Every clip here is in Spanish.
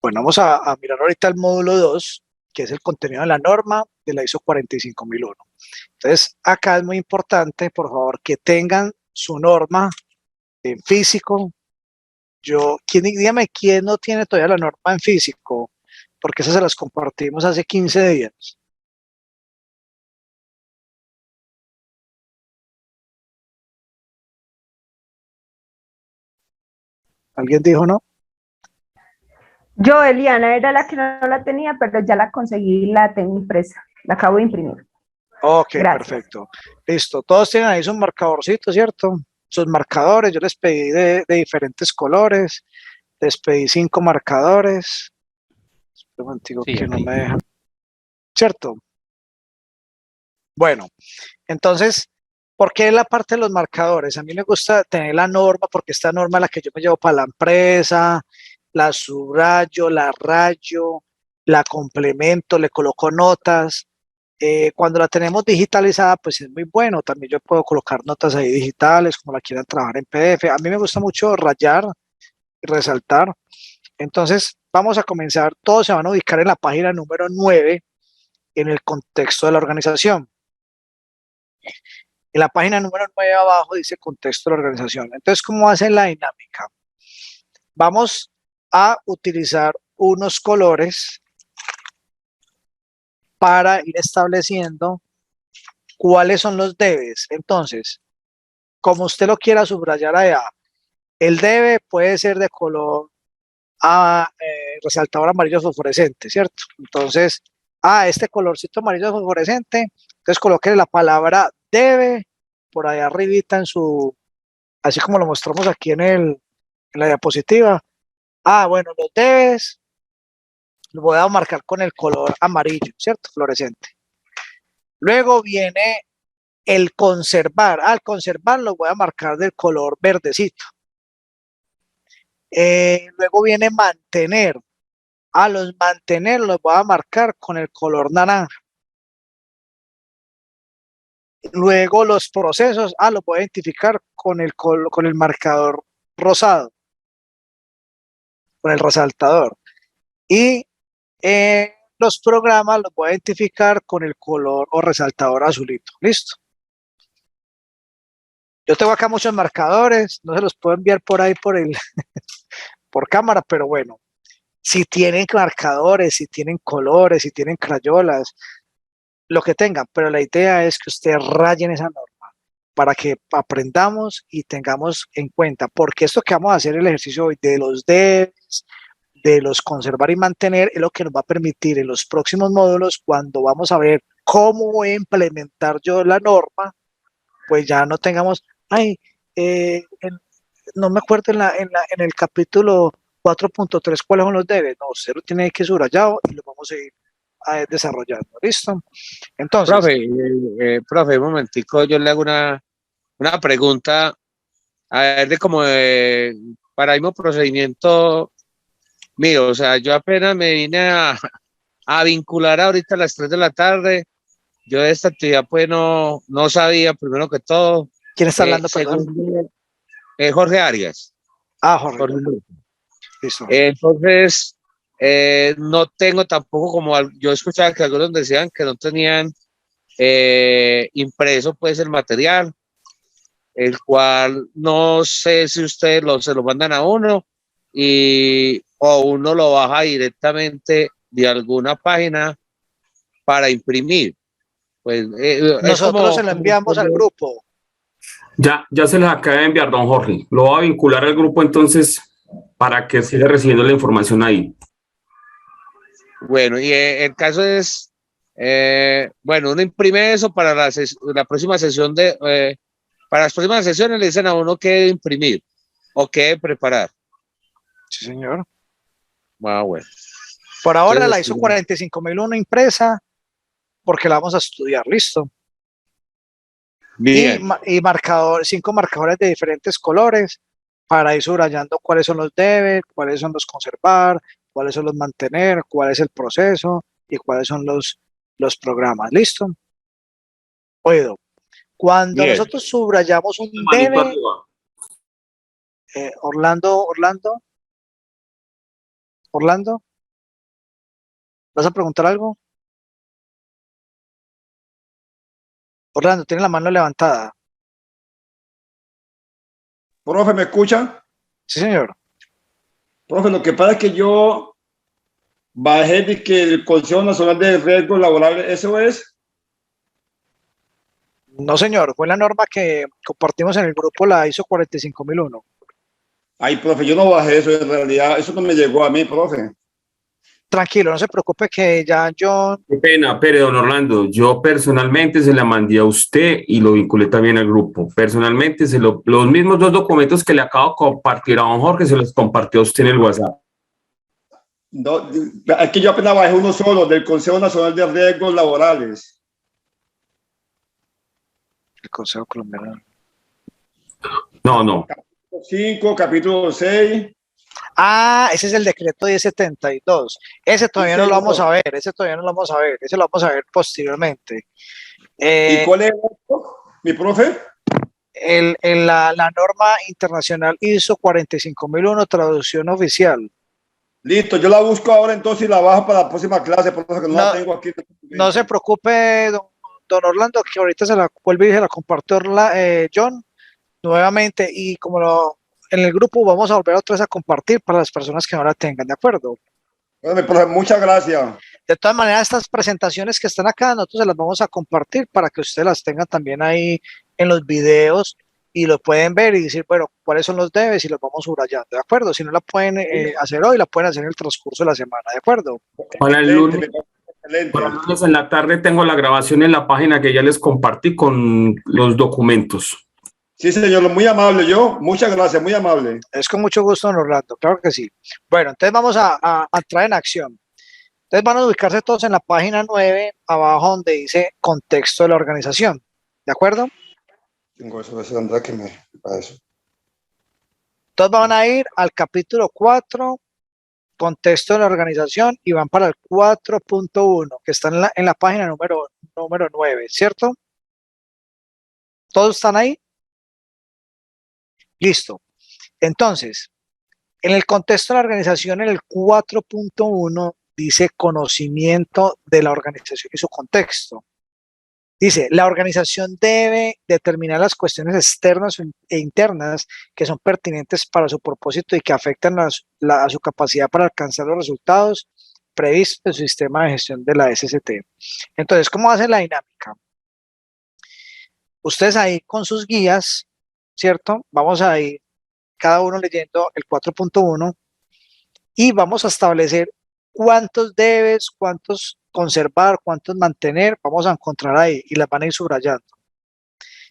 Bueno, vamos a mirar ahorita el módulo 2, que es el contenido de la norma de la ISO 45001. Entonces, acá es muy importante, por favor, que tengan su norma en físico. Dígame quién no tiene todavía la norma en físico, porque esas se las compartimos hace 15 días. ¿Alguien dijo no? Yo, Eliana, era la que no la tenía, pero ya la conseguí y la tengo impresa. La acabo de imprimir. Ok, Gracias. perfecto. Listo. Todos tienen ahí sus marcadorcitos, ¿cierto? Sus marcadores. Yo les pedí de diferentes colores. Les pedí 5 marcadores. Un momentico Sí, que no aquí. me dejan. ¿Cierto? Bueno, entonces, ¿por qué la parte de los marcadores? A mí me gusta tener la norma porque esta norma es la que yo me llevo para la empresa, la subrayo, la rayo, la complemento, le coloco notas. Cuando la tenemos digitalizada, pues es muy bueno. También yo puedo colocar notas ahí digitales, como la quieran trabajar en PDF. A mí me gusta mucho rayar y resaltar. Entonces, vamos a comenzar. Todos se van a ubicar en la página número 9 en el contexto de la organización. En la página número 9 abajo dice contexto de la organización. Entonces, ¿cómo hace la dinámica? Vamos a utilizar unos colores para ir estableciendo cuáles son los debes. Entonces, como usted lo quiera subrayar allá, el debe puede ser de color resaltador amarillo fosforescente, ¿cierto? Entonces, este colorcito amarillo fosforescente, entonces coloque la palabra debe por allá arribita en su, así como lo mostramos aquí en la diapositiva. Bueno, los debes los voy a marcar con el color amarillo, ¿cierto? Fluorescente. Luego viene el conservar. Al conservar lo voy a marcar del color verdecito. Luego viene mantener. A los mantener los voy a marcar con el color naranja. Luego los procesos, los voy a identificar con el marcador rosado, con el resaltador. Y los programas los voy a identificar con el color o resaltador azulito. ¿Listo? Yo tengo acá muchos marcadores, no se los puedo enviar por ahí por cámara, pero bueno, si tienen marcadores, si tienen colores, si tienen crayolas, lo que tengan, pero la idea es que ustedes rayen esa norma para que aprendamos y tengamos en cuenta, porque esto que vamos a hacer el ejercicio hoy de los debes, de los conservar y mantener, es lo que nos va a permitir en los próximos módulos, cuando vamos a ver cómo voy a implementar yo la norma, pues ya no tengamos, no me acuerdo en el capítulo 4.3 cuáles son los debes, no, usted lo tiene que subrayado y lo vamos a ir desarrollando, ¿listo? Entonces, Profe, un momentico, yo le hago una pregunta, a ver, de como para el mismo procedimiento mío, o sea, yo apenas me vine a vincular ahorita a las 3 de la tarde, yo de esta actividad pues no sabía, primero que todo, ¿quién está hablando, perdón? segundo, Jorge Arias. Jorge, Jorge. listo. Entonces, no tengo tampoco como, yo escuchaba que algunos decían que no tenían impreso pues el material, el cual no sé si ustedes se lo mandan a uno o uno lo baja directamente de alguna página para imprimir. Pues Nosotros se lo enviamos al grupo. Ya se les acaba de enviar, don Jorge. Lo voy a vincular al grupo entonces para que siga recibiendo la información ahí. Bueno, y el caso es, bueno, uno imprime eso para la próxima sesión para las próximas sesiones le dicen a uno qué debe imprimir o qué debe preparar. Sí, señor. Bueno. Por ahora entonces, la ISO 45001 impresa porque la vamos a estudiar, listo. Bien. Y 5 marcadores de diferentes colores para ir subrayando cuáles son los debes, cuáles son los conservar, cuáles son los mantener, cuál es el proceso y cuáles son los programas, ¿listo? Oído, cuando nosotros subrayamos un debe, Orlando, ¿Vas a preguntar algo? Orlando, tiene la mano levantada. Profe, ¿me escucha? Sí, señor. Profe, lo que pasa es que yo bajé de que el Consejo Nacional de Riesgos Laborales, ¿eso es? No, señor. Fue la norma que compartimos en el grupo, la ISO 45001. Ay, profe, yo no bajé eso en realidad, eso no me llegó a mí, profe. Tranquilo, no se preocupe que ya John... Qué pena, pero don Orlando, yo personalmente se la mandé a usted y lo vinculé también al grupo. Personalmente, los mismos 2 documentos que le acabo de compartir a don Jorge, se los compartió a usted en el WhatsApp. No, aquí yo apenas bajé uno solo, del Consejo Nacional de Riesgos Laborales. El Consejo Colombiano. No. 5, capítulo 6. Ah, ese es el decreto 1072. Ese todavía no lo vamos a ver, ese todavía no lo vamos a ver, ese lo vamos a ver posteriormente. ¿Y cuál es el otro, mi profe? La norma internacional ISO 45001, traducción oficial. Listo, yo la busco ahora entonces y la bajo para la próxima clase, porque no la tengo aquí. No se preocupe, don Orlando, que ahorita se la vuelve y se la compartió John nuevamente, y como en el grupo vamos a volver otra vez a compartir para las personas que no la tengan, ¿de acuerdo? Bueno, profe, muchas gracias. De todas maneras, estas presentaciones que están acá, nosotros se las vamos a compartir para que ustedes las tengan también ahí en los videos y lo pueden ver y decir, bueno, cuáles son los debes y los vamos subrayando, ¿de acuerdo? Si no la pueden hacer hoy, la pueden hacer en el transcurso de la semana, ¿de acuerdo? Para el lunes en la tarde tengo la grabación en la página que ya les compartí con los documentos. Sí, señor, muy amable muchas gracias, muy amable. Es con mucho gusto, don Orlando, claro que sí. Bueno, entonces vamos a entrar en acción. Entonces van a ubicarse todos en la página 9, abajo donde dice contexto de la organización, ¿de acuerdo? Tengo eso de Andrés que me para eso. Entonces van a ir al capítulo 4, contexto de la organización, y van para el 4.1, que está en la página número 9, ¿cierto? ¿Todos están ahí? Listo. Entonces, en el contexto de la organización, en el 4.1, dice conocimiento de la organización y su contexto. Dice, la organización debe determinar las cuestiones externas e internas que son pertinentes para su propósito y que afectan a su capacidad para alcanzar los resultados previstos en su sistema de gestión de la SST. Entonces, ¿cómo hace la dinámica? Ustedes ahí con sus guías, ¿cierto? Vamos a ir cada uno leyendo el 4.1 y vamos a establecer cuántos debes, cuántos conservar, cuántos mantener, vamos a encontrar ahí y las van a ir subrayando.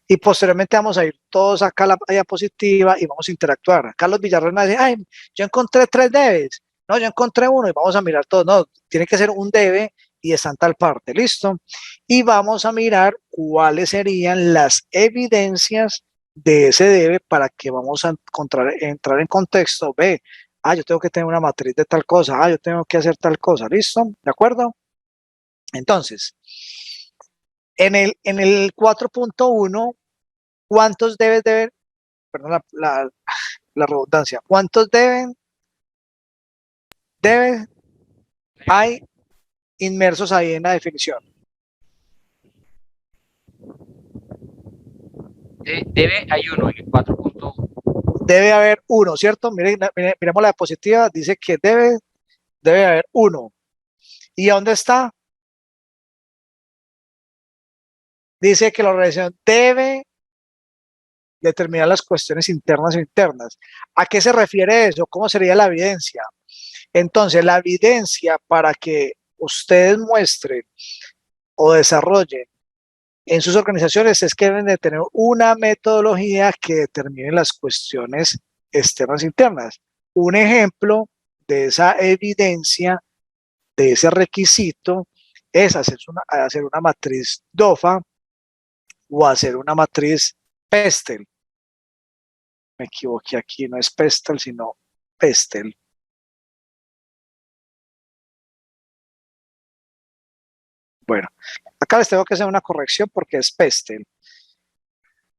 Y posteriormente vamos a ir todos acá a la diapositiva y vamos a interactuar. Carlos Villarreal me dice, ay, yo encontré 3 debes. No, yo encontré uno y vamos a mirar todos. No, tiene que ser un debe y está en tal parte, ¿listo? Y vamos a mirar cuáles serían las evidencias de ese debe para que vamos a entrar en contexto. Ve, yo tengo que tener una matriz de tal cosa, yo tengo que hacer tal cosa, ¿listo? ¿De acuerdo? Entonces, en el 4.1, ¿cuántos debes deber? Perdón la redundancia. ¿Cuántos deben hay inmersos ahí en la definición? Debe, hay uno en el 4.1. Debe haber uno, ¿cierto? Miremos la diapositiva, dice que debe haber uno. ¿Y dónde está? Dice que la organización debe determinar las cuestiones internas e internas. ¿A qué se refiere eso? ¿Cómo sería la evidencia? Entonces, la evidencia para que ustedes muestren o desarrollen en sus organizaciones es que deben de tener una metodología que determine las cuestiones externas e internas. Un ejemplo de esa evidencia, de ese requisito, es hacer una matriz DOFA o hacer una matriz PESTEL. Me equivoqué aquí, no es PESTEL, sino PESTEL. Bueno, acá les tengo que hacer una corrección porque es PESTEL.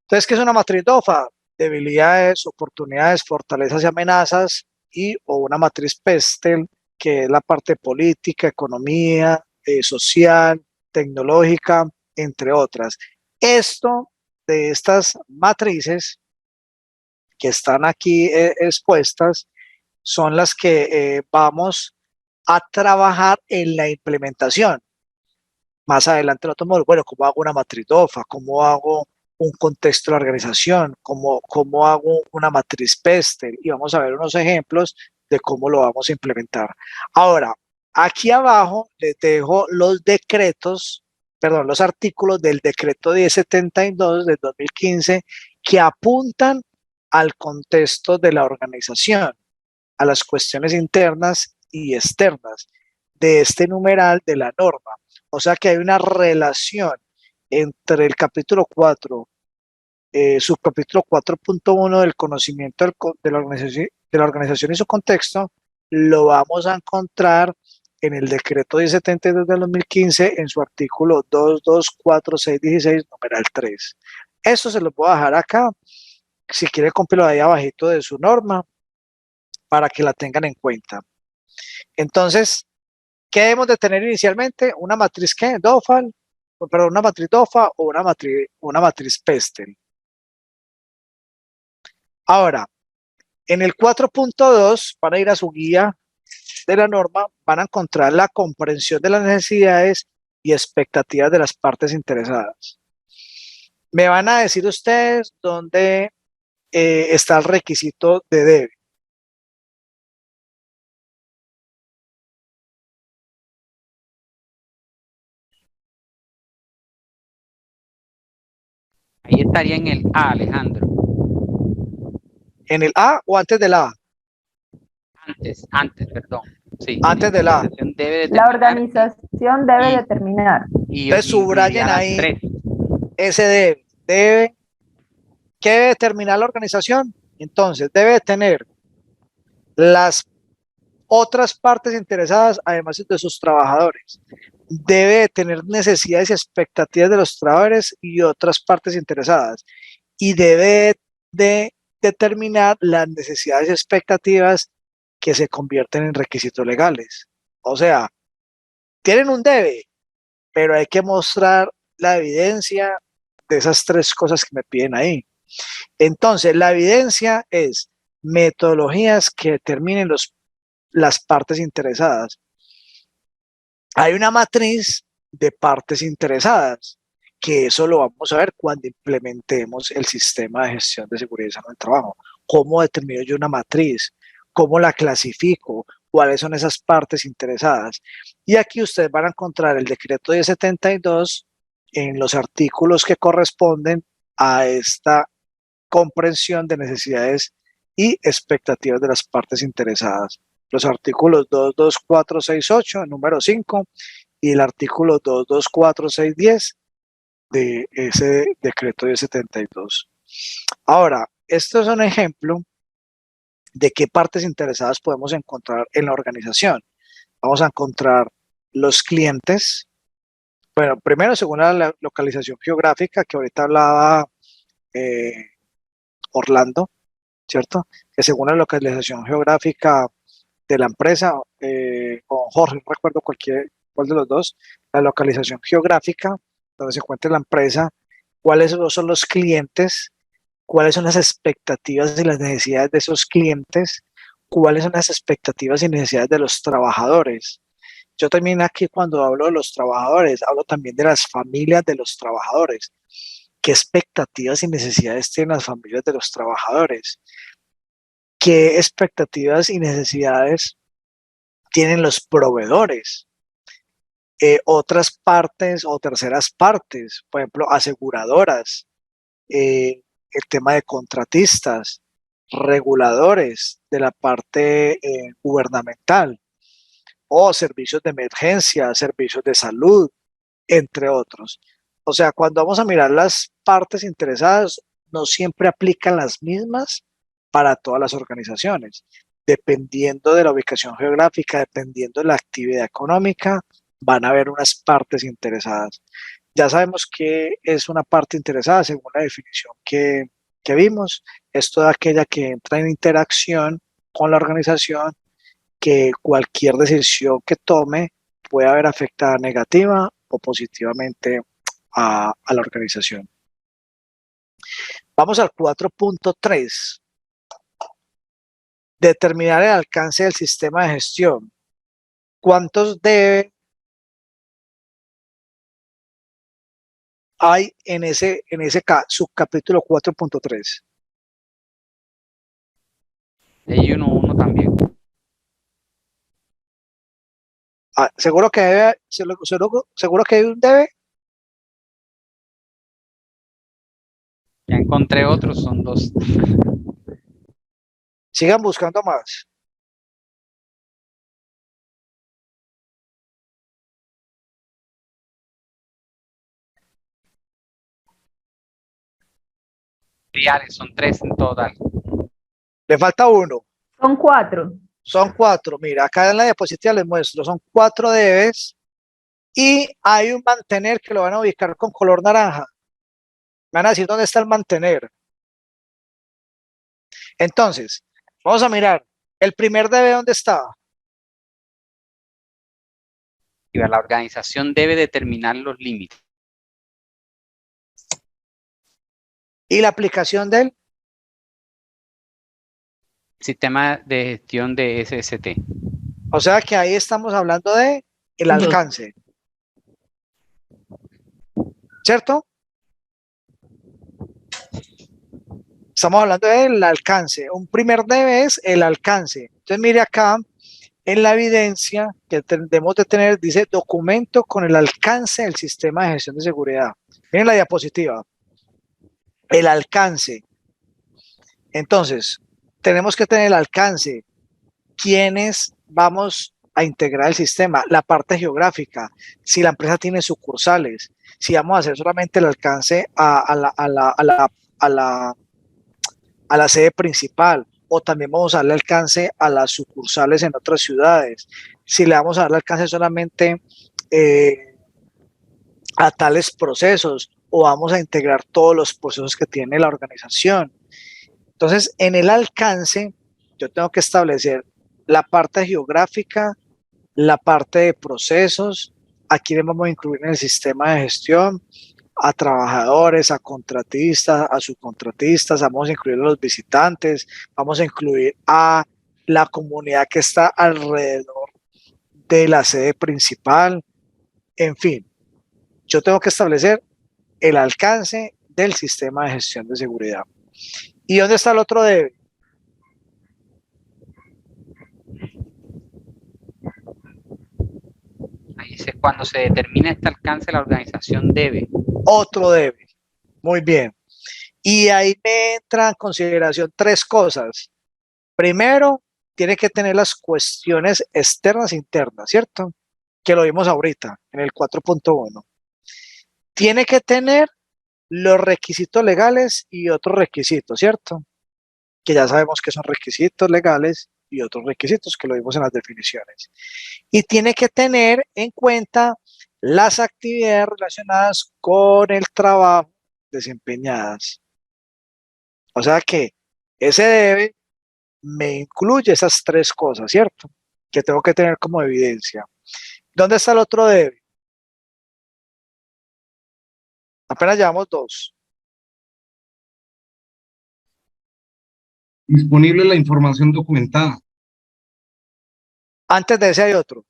Entonces, ¿qué es una matriz DOFA? Debilidades, oportunidades, fortalezas y amenazas, o una matriz PESTEL, que es la parte política, economía, social, tecnológica, entre otras. Esto de estas matrices que están aquí expuestas son las que vamos a trabajar en la implementación. Más adelante lo tomo, bueno, ¿cómo hago una matriz DOFA? ¿Cómo hago un contexto de la organización? ¿Cómo hago una matriz PESTEL? Y vamos a ver unos ejemplos de cómo lo vamos a implementar. Ahora, aquí abajo les dejo los decretos, perdón, los artículos del decreto 1072 del 2015 que apuntan al contexto de la organización, a las cuestiones internas y externas de este numeral de la norma. O sea que hay una relación entre el capítulo 4, subcapítulo 4.1 del conocimiento de la organización y su contexto, lo vamos a encontrar en el decreto 1072 del 2015 en su artículo 2, 2, 4, 6, 16, numeral 3. Esto se lo puedo dejar acá. Si quiere, cómpelo ahí abajito de su norma para que la tengan en cuenta. Entonces, ¿qué debemos de tener inicialmente? ¿Una matriz qué? ¿DOFAL? Perdón, ¿una matriz DOFA o una matriz PESTEL? Ahora, en el 4.2, para ir a su guía de la norma, van a encontrar la comprensión de las necesidades y expectativas de las partes interesadas. Me van a decir ustedes dónde está el requisito de debe. Ahí estaría en el A, Alejandro. ¿En el A o antes del A? Antes, perdón. Sí. Antes del A. La organización debe determinar. Entonces subrayen ahí ese debe. Debe. ¿Qué debe determinar la organización? Entonces, debe tener las otras partes interesadas, además de sus trabajadores. Debe tener necesidades y expectativas de los trabajadores y otras partes interesadas. Y debe de determinar las necesidades y expectativas que se convierten en requisitos legales. O sea, tienen un debe, pero hay que mostrar la evidencia de esas tres cosas que me piden ahí. Entonces, la evidencia es metodologías que determinen las partes interesadas. Hay una matriz de partes interesadas, que eso lo vamos a ver cuando implementemos el sistema de gestión de seguridad y salud en el trabajo. ¿Cómo determino yo una matriz? ¿Cómo la clasifico? ¿Cuáles son esas partes interesadas? Y aquí ustedes van a encontrar el decreto 1072 en los artículos que corresponden a esta comprensión de necesidades y expectativas de las partes interesadas. Los artículos 22468, número 5, y el artículo 224610 de ese decreto de 72. Ahora, esto es un ejemplo de qué partes interesadas podemos encontrar en la organización. Vamos a encontrar los clientes. Bueno, primero, según la localización geográfica, que ahorita hablaba Orlando, ¿cierto? Que según la localización geográfica de la empresa, o Jorge, no recuerdo cuál de los dos, la localización geográfica donde se encuentra la empresa, cuáles son los clientes, cuáles son las expectativas y las necesidades de esos clientes, cuáles son las expectativas y necesidades de los trabajadores. Yo también aquí cuando hablo de los trabajadores, hablo también de las familias de los trabajadores. ¿Qué expectativas y necesidades tienen las familias de los trabajadores? ¿Qué expectativas y necesidades tienen los proveedores? Otras partes o terceras partes, por ejemplo, aseguradoras, el tema de contratistas, reguladores de la parte gubernamental o servicios de emergencia, servicios de salud, entre otros. O sea, cuando vamos a mirar las partes interesadas, no siempre aplican las mismas para todas las organizaciones. Dependiendo de la ubicación geográfica, dependiendo de la actividad económica, van a haber unas partes interesadas. Ya sabemos que es una parte interesada según la definición que vimos. Es toda aquella que entra en interacción con la organización que cualquier decisión que tome puede haber afectada negativa o positivamente a la organización. Vamos al 4.3. Determinar el alcance del sistema de gestión. ¿Cuántos debe hay en ese subcapítulo 4.3? Hay uno también. ¿Seguro que debe? ¿Seguro que hay un debe? Ya encontré otros, son 2. Sigan buscando más. Reales, son 3 en total. Le falta uno. Son 4. Son 4. Mira, acá en la diapositiva les muestro. Son 4 debes y hay un mantener que lo van a ubicar con color naranja. Me van a decir dónde está el mantener. Entonces, vamos a mirar. El primer debe, ¿dónde está? La organización debe determinar los límites. ¿Y la aplicación del? Sistema de gestión de SST. O sea que ahí estamos hablando de el alcance. ¿Cierto? Estamos hablando del alcance. Un primer debe es el alcance. Entonces, mire acá, en la evidencia que debemos de tener, dice documento con el alcance del sistema de gestión de seguridad. Miren la diapositiva. El alcance. Entonces, tenemos que tener el alcance. ¿Quiénes vamos a integrar el sistema? La parte geográfica. Si la empresa tiene sucursales. Si vamos a hacer solamente el alcance a la sede principal, o también vamos a darle alcance a las sucursales en otras ciudades. Si le vamos a darle alcance solamente a tales procesos, o vamos a integrar todos los procesos que tiene la organización. Entonces, en el alcance, yo tengo que establecer la parte geográfica, la parte de procesos, a quiénes vamos a incluir en el sistema de gestión, a trabajadores, a contratistas, a subcontratistas, vamos a incluir a los visitantes, vamos a incluir a la comunidad que está alrededor de la sede principal. En fin, yo tengo que establecer el alcance del sistema de gestión de seguridad. ¿Y dónde está el otro debe? Ahí dice, cuando se determina este alcance, la organización debe. Otro debe. Muy bien. Y ahí me entra en consideración 3 cosas. Primero, tiene que tener las cuestiones externas e internas, ¿cierto? Que lo vimos ahorita en el 4.1. Tiene que tener los requisitos legales y otros requisitos, ¿cierto? Que ya sabemos que son requisitos legales y otros requisitos que lo vimos en las definiciones. Y tiene que tener en cuenta las actividades relacionadas con el trabajo desempeñadas. O sea que ese debe me incluye esas 3 cosas, ¿cierto? Que tengo que tener como evidencia. ¿Dónde está el otro debe? Apenas llevamos 2. Disponible la información documentada. Antes de ese hay otro.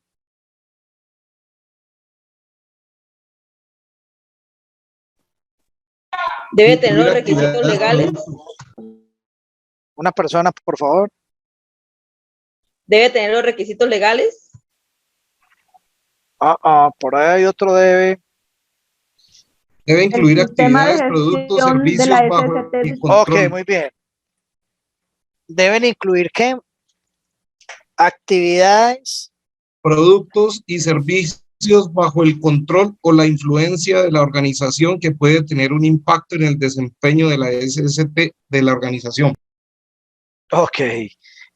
Debe tener los requisitos legales. Una persona, por favor. Debe tener los requisitos legales. Por ahí hay otro debe. Debe incluir El sistema de actividades, productos, gestión de servicios la bajo SST. el control. Ok, muy bien. Deben incluir ¿qué? Actividades. Productos y servicios bajo el control o la influencia de la organización que puede tener un impacto en el desempeño de la SST de la organización. Ok.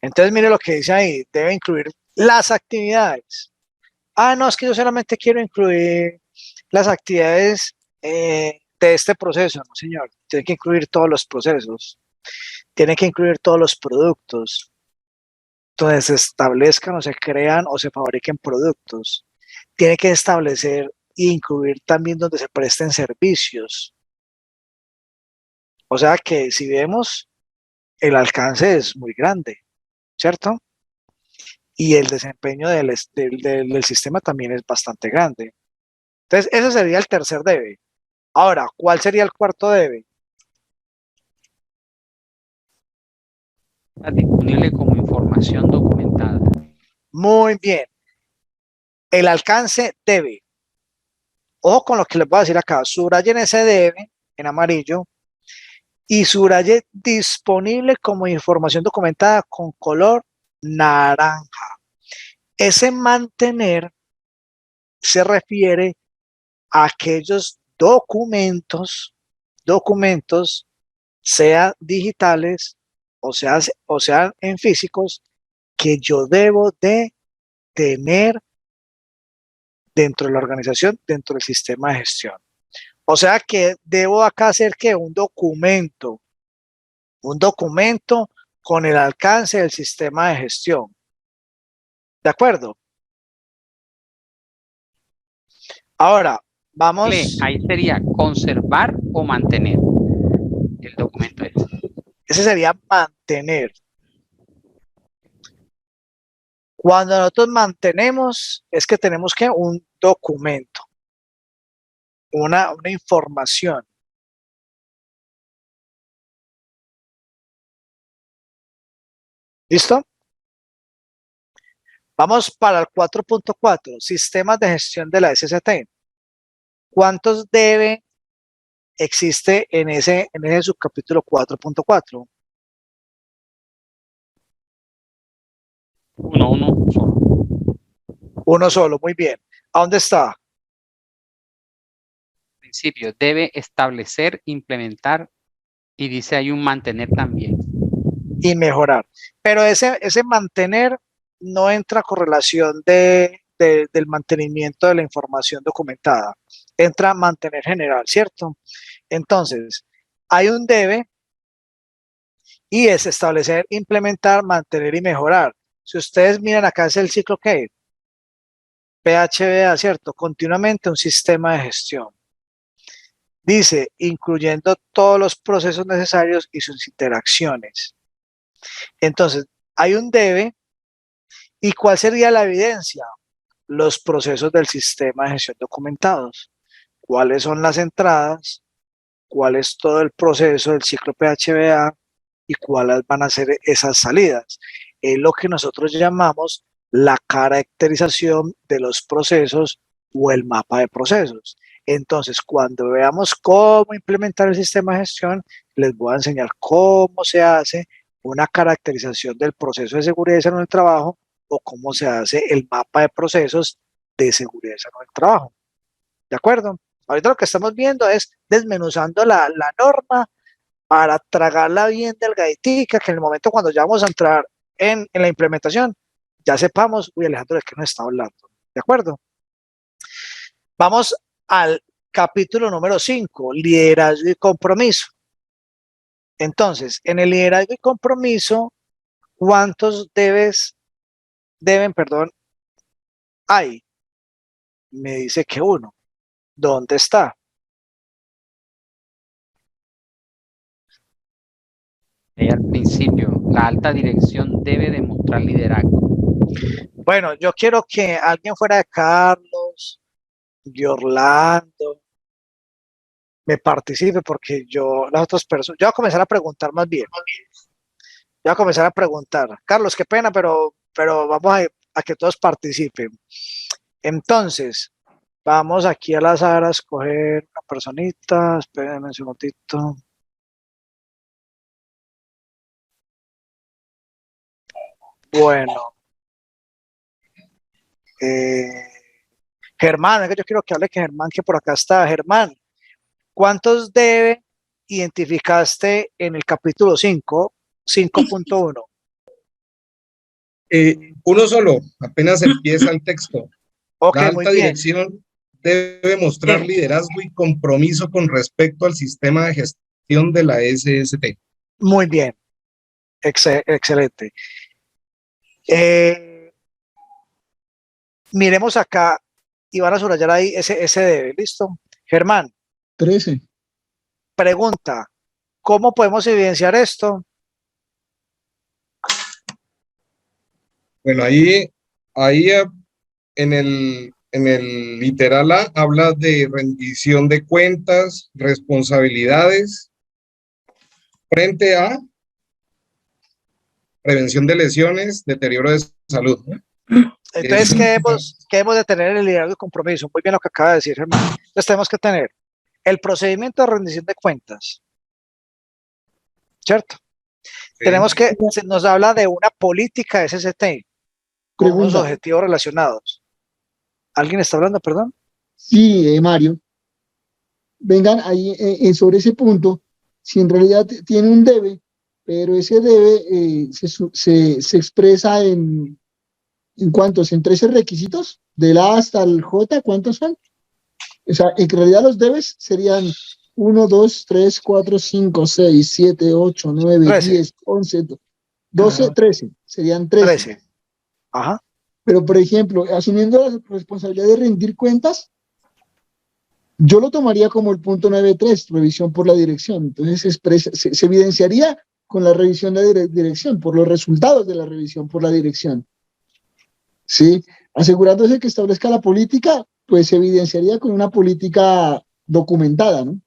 Entonces, mire lo que dice ahí. Debe incluir las actividades. No, es que yo solamente quiero incluir las actividades de este proceso. No, señor. Tiene que incluir todos los procesos. Tiene que incluir todos los productos. donde se establezcan o se crean o se fabriquen productos. Tiene que establecer e incluir también donde se presten servicios. O sea que si vemos, el alcance es muy grande, ¿cierto? Y el desempeño del sistema también es bastante grande. Entonces, ese sería el tercer debe. Ahora, ¿cuál sería el cuarto debe? Disponible como información documentada. Muy bien. El alcance debe. Ojo con lo que les voy a decir acá. Subrayen ese debe en amarillo y subraye disponible como información documentada con color naranja. Ese mantener se refiere a aquellos documentos, sean digitales o sean en físicos, que yo debo de tener dentro de la organización, dentro del sistema de gestión. O sea que debo acá hacer que un documento con el alcance del sistema de gestión. ¿De acuerdo? Ahora, vamos. Ahí sería conservar o mantener el documento. Ese sería mantener. Cuando nosotros mantenemos, es que tenemos que un documento, una información. ¿Listo? Vamos para el 4.4, sistemas de gestión de la SST. ¿Cuántos debe existe en ese subcapítulo 4.4? Uno solo. Uno solo, muy bien. ¿A dónde está? Principio, debe establecer, implementar, y dice hay un mantener también. Y mejorar. Pero ese mantener no entra con relación del mantenimiento de la información documentada. Entra mantener general, ¿cierto? Entonces, hay un debe y es establecer, implementar, mantener y mejorar. Si ustedes miran acá es el ciclo que PHBA, ¿cierto? Continuamente un sistema de gestión. Dice, incluyendo todos los procesos necesarios y sus interacciones. Entonces, hay un debe. ¿Y cuál sería la evidencia? Los procesos del sistema de gestión documentados. ¿Cuáles son las entradas? ¿Cuál es todo el proceso del ciclo PHBA? ¿Y cuáles van a ser esas salidas? Es lo que nosotros llamamos la caracterización de los procesos o el mapa de procesos. Entonces, cuando veamos cómo implementar el sistema de gestión, les voy a enseñar cómo se hace una caracterización del proceso de seguridad y salud en el trabajo o cómo se hace el mapa de procesos de seguridad y salud en el trabajo. ¿De acuerdo? Ahorita lo que estamos viendo es desmenuzando la norma para tragarla bien delgaditica, que en el momento cuando ya vamos a entrar en la implementación, ya sepamos, uy, Alejandro, ¿de qué nos está hablando? ¿De acuerdo? Vamos al capítulo número 5, liderazgo y compromiso. Entonces, en el liderazgo y compromiso, ¿cuántos deben, hay? Me dice que uno. ¿Dónde está? Ahí al principio, la alta dirección debe demostrar liderazgo. Bueno, yo quiero que alguien fuera de Carlos, de Orlando, me participe porque las otras personas, yo voy a comenzar a preguntar más bien. Yo voy a comenzar a preguntar. Carlos, qué pena, pero vamos a que todos participen. Entonces, vamos aquí al azar a escoger una personita. Espérenme un segundito. Bueno. Germán, es que yo quiero que hable que Germán, que por acá está. Germán, ¿cuántos debe identificaste en el capítulo 5, 5.1? Uno solo, apenas empieza el texto. Ok, La muy alta bien. dirección debe mostrar liderazgo y compromiso con respecto al sistema de gestión de la SST. Muy bien. Excelente. Miremos acá y van a subrayar ahí ese debe. ¿Listo? Germán, 13. pregunta, ¿cómo podemos evidenciar esto? Bueno, ahí en el literal A habla de rendición de cuentas, responsabilidades, frente a prevención de lesiones, deterioro de salud, ¿no? Entonces, ¿qué debemos de tener en el liderazgo de compromiso? Muy bien lo que acaba de decir, Germán. Entonces, tenemos que tener el procedimiento de rendición de cuentas, ¿cierto? Tenemos que, nos habla de una política SST con unos Pregunta. objetivos relacionados. ¿Alguien está hablando, perdón? Sí, Mario. Vengan ahí sobre ese punto, si en realidad tiene un debe, pero ese debe se expresa ¿en cuántos? ¿En 13 requisitos? Del A hasta el J, ¿cuántos son? O sea, en realidad los debes serían 1, 2, 3, 4, 5, 6, 7, 8, 9, 13. 10, 11, 12, 13. Serían 13. 13. Ajá. Pero, por ejemplo, asumiendo la responsabilidad de rendir cuentas, yo lo tomaría como el punto 9.3, revisión por la dirección. Entonces se evidenciaría con la revisión de la dirección, por los resultados de la revisión por la dirección. ¿Sí? Asegurándose que establezca la política, pues se evidenciaría con una política documentada, ¿no?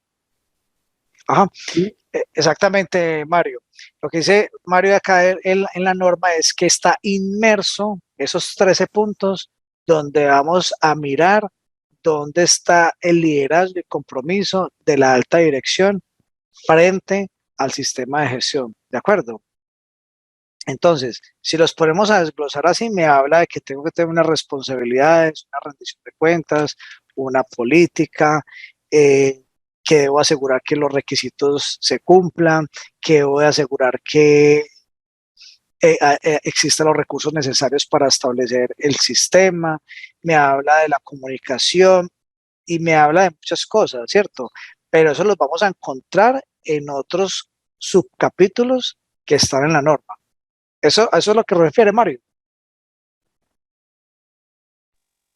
Ajá. ¿Sí? Exactamente, Mario. Lo que dice Mario acá en la norma es que está inmerso esos 13 puntos donde vamos a mirar dónde está el liderazgo y compromiso de la alta dirección frente al sistema de gestión. ¿De acuerdo? Entonces, si los ponemos a desglosar así, me habla de que tengo que tener unas responsabilidades, una rendición de cuentas, una política, que debo asegurar que los requisitos se cumplan, que debo de asegurar que existan los recursos necesarios para establecer el sistema, me habla de la comunicación y me habla de muchas cosas, ¿cierto? Pero eso los vamos a encontrar en otros subcapítulos que están en la norma. Eso es lo que refiere Mario.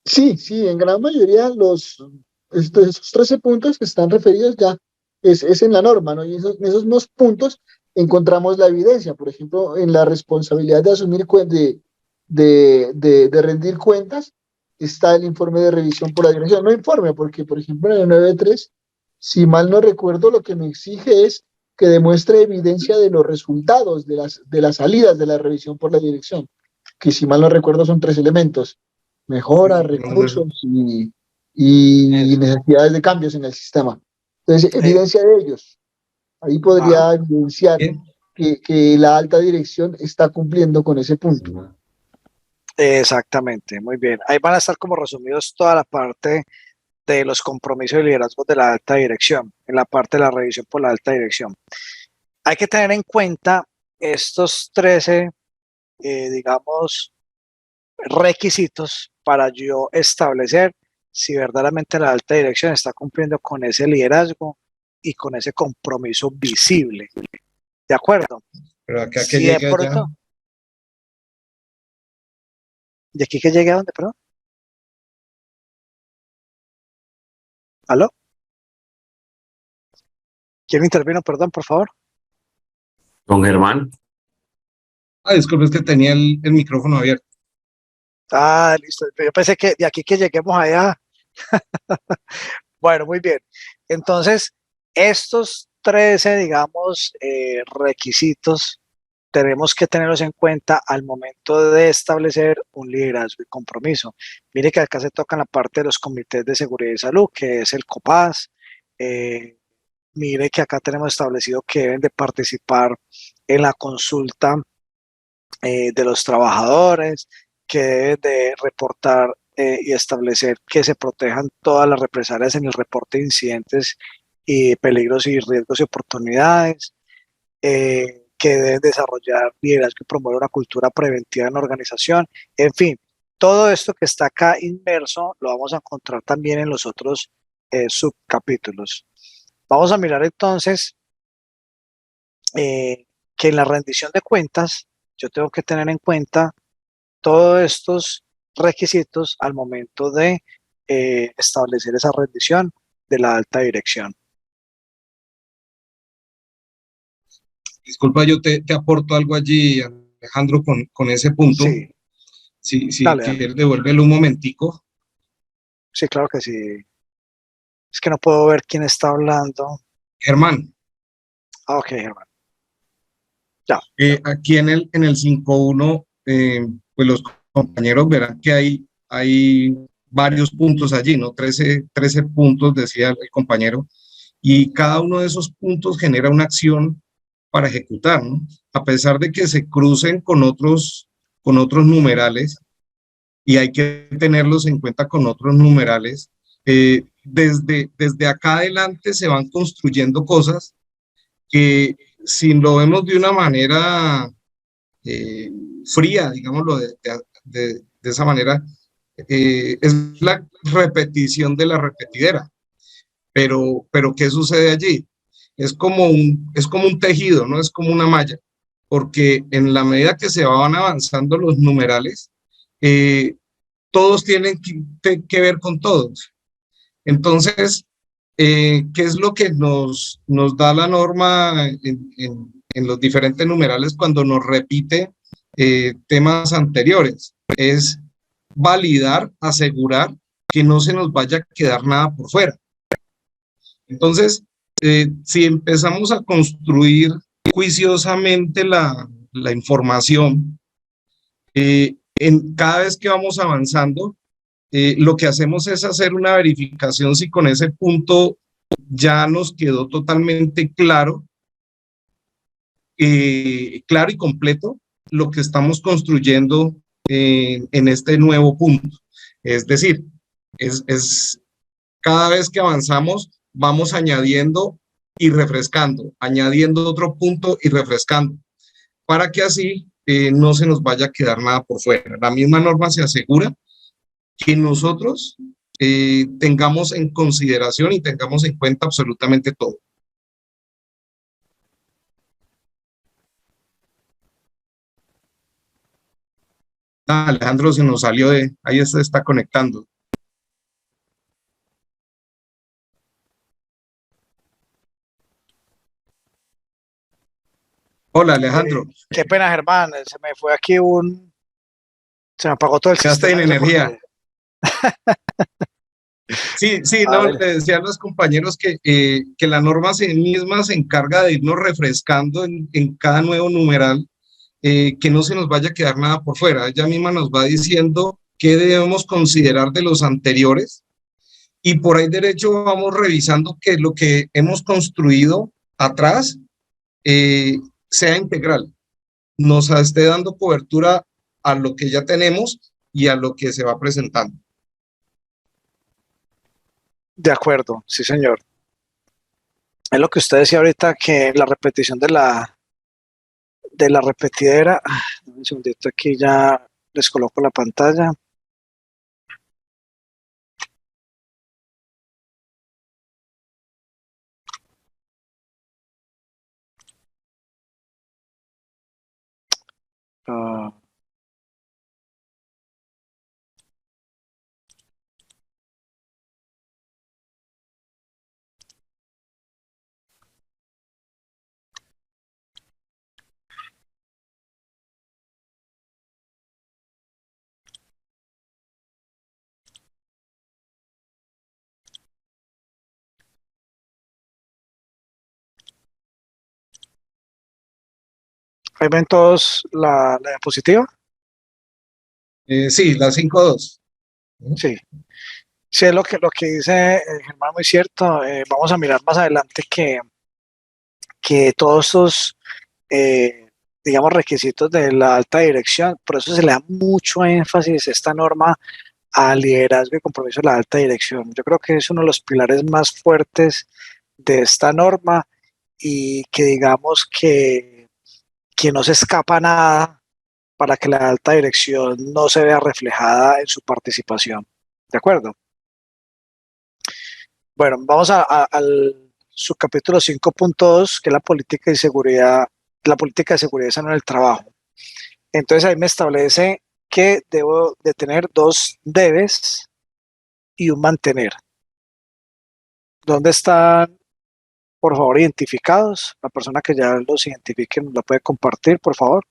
Sí, en gran mayoría esos 13 puntos que están referidos ya es en la norma, ¿no? Y en esos mismos puntos encontramos la evidencia, por ejemplo, en la responsabilidad de asumir, de rendir cuentas, está el informe de revisión por la dirección. No informe, porque, por ejemplo, en el 9.3, si mal no recuerdo, lo que me exige es que demuestre evidencia de los resultados de las salidas de la revisión por la dirección, que si mal no recuerdo son 3 elementos: mejora, recursos y necesidades de cambios en el sistema. Entonces, evidencia de ellos. Ahí podría evidenciar que la alta dirección está cumpliendo con ese punto. Exactamente, muy bien. Ahí van a estar como resumidos toda la parte de los compromisos y liderazgos de la alta dirección, en la parte de la revisión por la alta dirección. Hay que tener en cuenta estos 13, digamos, requisitos para yo establecer si verdaderamente la alta dirección está cumpliendo con ese liderazgo y con ese compromiso visible. ¿De acuerdo? Pero acá que Si llegue de allá. ¿De aquí que llegue a dónde, perdón? ¿Aló? ¿Quién intervino, perdón, por favor? Don Germán. Disculpe, es que tenía el micrófono abierto. Ah, listo. Yo pensé que de aquí que lleguemos allá. Bueno, muy bien. Entonces, estos 13, digamos, requisitos tenemos que tenerlos en cuenta al momento de establecer un liderazgo y compromiso. Mire que acá se toca la parte de los comités de seguridad y salud, que es el COPAS. Mire que acá tenemos establecido que deben de participar en la consulta de los trabajadores, que deben de reportar y establecer que se protejan todas las represalias en el reporte de incidentes y peligros y riesgos y oportunidades, que deben desarrollar liderazgo y promover una cultura preventiva en la organización. En fin, todo esto que está acá inmerso lo vamos a encontrar también en los otros subcapítulos. Vamos a mirar entonces que en la rendición de cuentas yo tengo que tener en cuenta todos estos requisitos al momento de establecer esa rendición de la alta dirección. Disculpa, yo te aporto algo allí, Alejandro, con ese punto. Sí, Si dale, quieres, devuélvelo un momentico. sí, claro que sí. Es que no puedo ver quién está hablando. Germán. Ah, ok, Germán. Ya. Aquí en el 5.1, pues los compañeros verán que hay varios puntos allí, ¿no? 13 puntos, decía el compañero, y cada uno de esos puntos genera una acción para ejecutar, ¿no? A pesar de que se crucen con otros numerales, y hay que tenerlos en cuenta con otros numerales, desde acá adelante se van construyendo cosas que si lo vemos de una manera fría, digámoslo de esa manera, es la repetición de la repetidera. Pero ¿qué sucede allí? Es como un tejido, ¿no? Es como una malla, porque en la medida que se van avanzando los numerales, todos tienen que ver con todos. Entonces, ¿qué es lo que nos da la norma en los diferentes numerales cuando nos repite temas anteriores? Es validar, asegurar que no se nos vaya a quedar nada por fuera. Entonces, si empezamos a construir juiciosamente la información, cada vez que vamos avanzando, lo que hacemos es hacer una verificación si con ese punto ya nos quedó totalmente claro y completo lo que estamos construyendo en este nuevo punto. Es decir, cada vez que avanzamos vamos añadiendo y refrescando, añadiendo otro punto y refrescando, para que así no se nos vaya a quedar nada por fuera. La misma norma se asegura que nosotros tengamos en consideración y tengamos en cuenta absolutamente todo. Alejandro se nos salió ahí se está conectando. Hola, Alejandro. Qué pena, Germán, se me fue aquí se me apagó todo el sistema. Ya está en energía. Sí, no, le decía a los compañeros que la norma misma se encarga de irnos refrescando en cada nuevo numeral, que no se nos vaya a quedar nada por fuera. Ella misma nos va diciendo qué debemos considerar de los anteriores, y por ahí derecho vamos revisando que lo que hemos construido atrás sea integral, nos esté dando cobertura a lo que ya tenemos y a lo que se va presentando. De acuerdo, sí, señor. Es lo que usted decía ahorita, que la repetición de la repetidera. Un segundito, aquí ya les coloco la pantalla. ¿Ahí ven todos la diapositiva? Sí, la 5.2. Sí. Sí, es lo que dice Germán, muy cierto. Vamos a mirar más adelante que todos estos, digamos, requisitos de la alta dirección, por eso se le da mucho énfasis a esta norma a liderazgo y compromiso de la alta dirección. Yo creo que es uno de los pilares más fuertes de esta norma, y que digamos que no se escapa nada para que la alta dirección no se vea reflejada en su participación. ¿De acuerdo? Bueno, vamos al subcapítulo 5.2, que es la política de seguridad y salud en el trabajo. Entonces ahí me establece que debo de tener 2 debes y un mantener. ¿Dónde están, por favor, identificados? La persona que ya los identifique nos la puede compartir, por favor.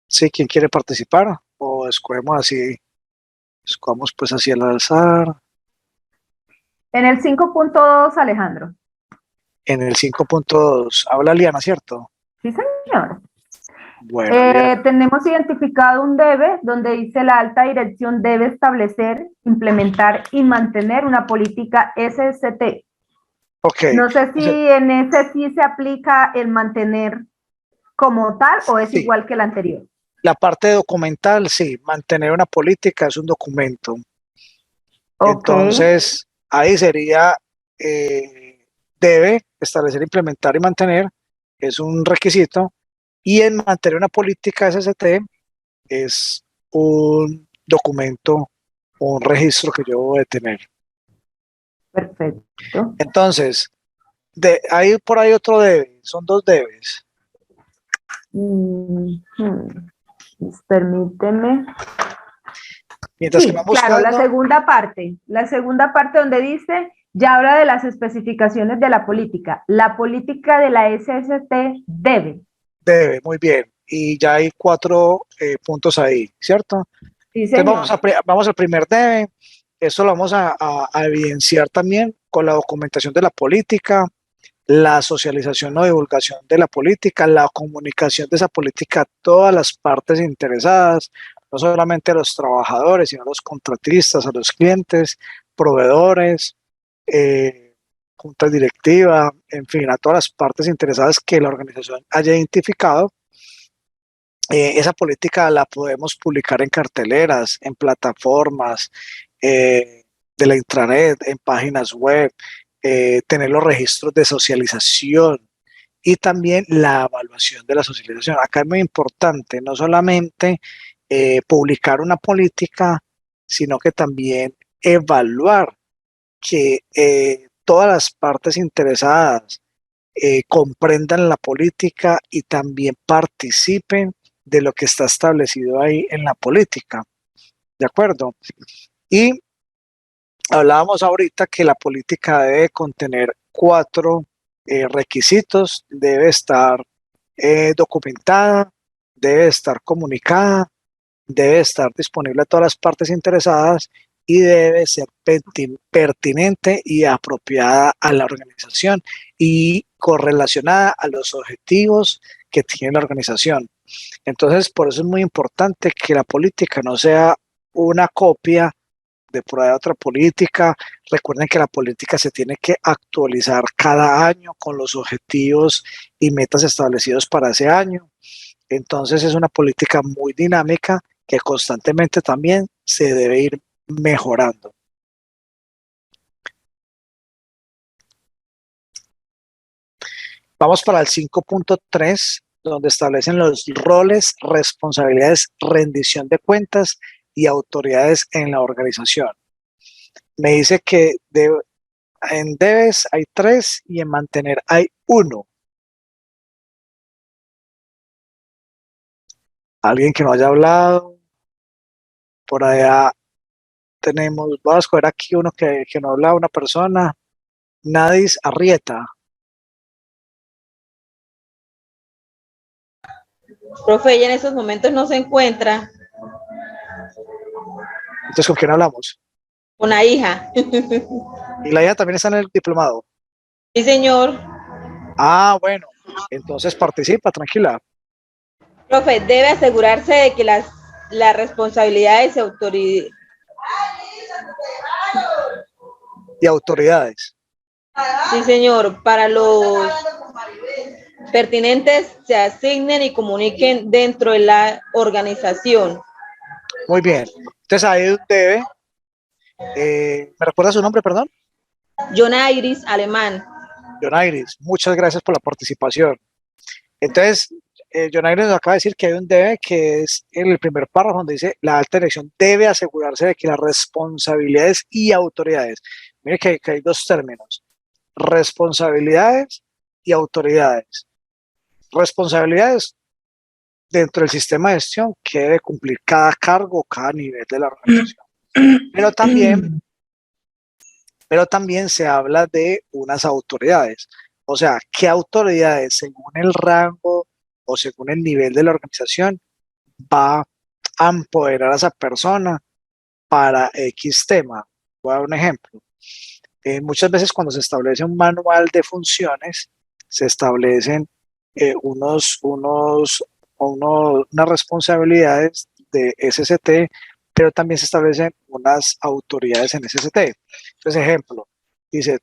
Sí, ¿quién quiere participar? O escogemos pues así al azar. En el 5.2, Alejandro. En el 5.2, habla Liana, ¿cierto? Sí, señor. Bueno, Liana, Tenemos identificado un debe donde dice la alta dirección debe establecer, implementar y mantener una política SST. ok. No sé si en ese sí se aplica el mantener como tal o es Sí. igual que el anterior. La parte documental, sí, mantener una política es un documento. Ok. Entonces, ahí sería, debe establecer, implementar y mantener, es un requisito, y en mantener una política SST es un documento o un registro que yo debo de tener. Perfecto. Entonces, hay por ahí otro debe, son 2 debes. Permíteme. Mientras Sí, que van claro, buscando, la segunda parte donde dice, ya habla de las especificaciones de la política. La política de la SST debe. debe, muy bien. Y ya hay 4 puntos ahí, ¿cierto? Sí, Entonces señor. vamos al primer debe. Eso lo vamos a evidenciar también con la documentación de la política, la socialización o divulgación de la política, la comunicación de esa política a todas las partes interesadas, no solamente a los trabajadores, sino a los contratistas, a los clientes, proveedores, junta directiva, en fin, a todas las partes interesadas que la organización haya identificado. Esa política la podemos publicar en carteleras, en plataformas, de la intranet, en páginas web, tener los registros de socialización y también la evaluación de la socialización. Acá es muy importante no solamente publicar una política, sino que también evaluar que todas las partes interesadas comprendan la política y también participen de lo que está establecido ahí en la política. ¿De acuerdo? Y hablábamos ahorita que la política debe contener 4 requisitos. Debe estar documentada, debe estar comunicada, debe estar disponible a todas las partes interesadas y debe ser pertinente y apropiada a la organización y correlacionada a los objetivos que tiene la organización. Entonces, por eso es muy importante que la política no sea una copia de por ahí otra política. Recuerden que la política se tiene que actualizar cada año con los objetivos y metas establecidos para ese año. Entonces es una política muy dinámica que constantemente también se debe ir mejorando. Vamos para el 5.3, donde establecen los roles, responsabilidades, rendición de cuentas y autoridades en la organización. Me dice que en debes hay 3 y en mantener hay 1. Alguien que no haya hablado. Por allá tenemos, voy a escoger aquí uno que no habla, una persona. Nadis Arrieta. Profe, ella en esos momentos no se encuentra Entonces, ¿con quién hablamos? con la hija. Y la hija también está en el diplomado. Sí, señor. Ah, bueno, entonces participa, tranquila. Profe, debe asegurarse de que las responsabilidades y autoridades. Y autoridades. Sí, señor. Para los pertinentes se asignen y comuniquen dentro de la organización. Muy bien. Entonces ahí debe. ¿Me recuerda su nombre, perdón? Jonairis Alemán. Jonairis, muchas gracias por la participación. Entonces, John Aires nos acaba de decir que hay un debe que es en el primer párrafo donde dice la alta dirección debe asegurarse de que las responsabilidades y autoridades, mire que hay dos términos, responsabilidades y autoridades. Responsabilidades dentro del sistema de gestión que debe cumplir cada cargo, cada nivel de la organización. Pero también se habla de unas autoridades. O sea, ¿qué autoridades, según el rango o según el nivel de la organización, va a empoderar a esa persona para X tema? Voy a dar un ejemplo. Muchas veces cuando se establece un manual de funciones, se establecen unas responsabilidades de SST, pero también se establecen unas autoridades en SST. Entonces, ejemplo, dice,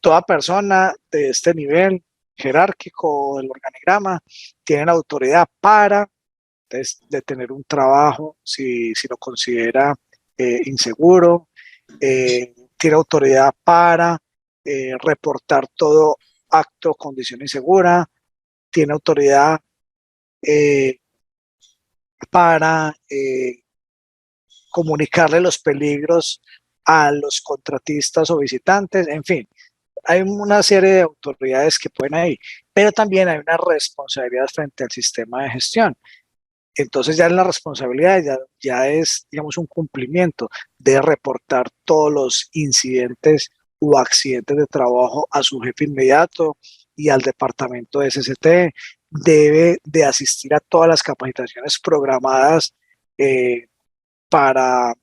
toda persona de este nivel jerárquico del organigrama tiene la autoridad para detener un trabajo si lo considera inseguro, tiene autoridad para reportar todo acto o condición insegura, tiene autoridad para comunicarle los peligros a los contratistas o visitantes, en fin, hay una serie de autoridades que pueden ahí, pero también hay una responsabilidad frente al sistema de gestión. Entonces ya en la responsabilidad ya es, digamos, un cumplimiento de reportar todos los incidentes o accidentes de trabajo a su jefe inmediato y al departamento de SST, debe de asistir a todas las capacitaciones programadas para